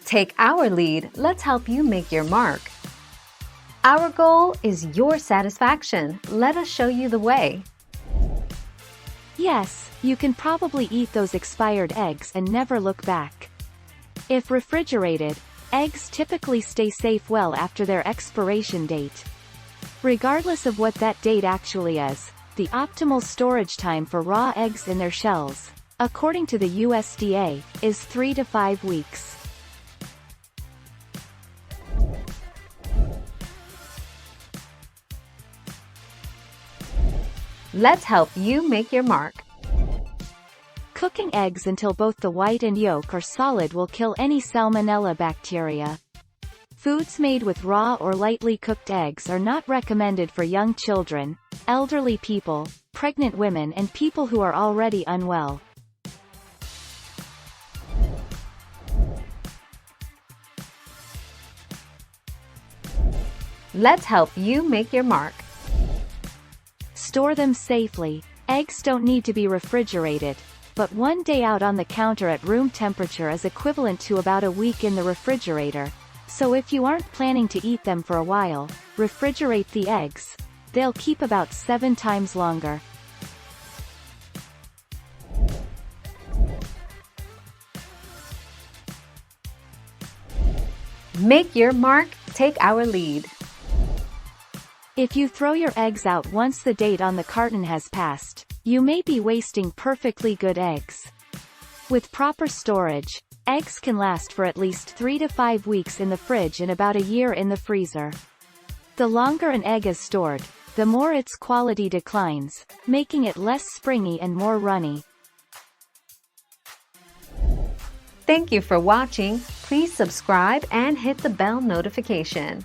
Take our lead, let's help you make your mark. Our goal is your satisfaction. Let us show you the way. Yes, you can probably eat those expired eggs and never look back. If refrigerated, eggs typically stay safe well after their expiration date. Regardless of what that date actually is, the optimal storage time for raw eggs in their shells, according to the USDA, is 3 to 5 weeks. Let's help you make your mark. Cooking eggs until both the white and yolk are solid will kill any salmonella bacteria. Foods made with raw or lightly cooked eggs are not recommended for young children, elderly people, pregnant women and people who are already unwell. Let's help you make your mark. Store them safely. Eggs don't need to be refrigerated, but 1 day out on the counter at room temperature is equivalent to about a week in the refrigerator. So if you aren't planning to eat them for a while, refrigerate the eggs. They'll keep about 7 times longer. Make your mark, take our lead. If you throw your eggs out once the date on the carton has passed, you may be wasting perfectly good eggs. With proper storage, eggs can last for at least 3 to 5 weeks in the fridge and about a year in the freezer. The longer an egg is stored, the more its quality declines, making it less springy and more runny. Thank you for watching. Please subscribe and hit the bell notification.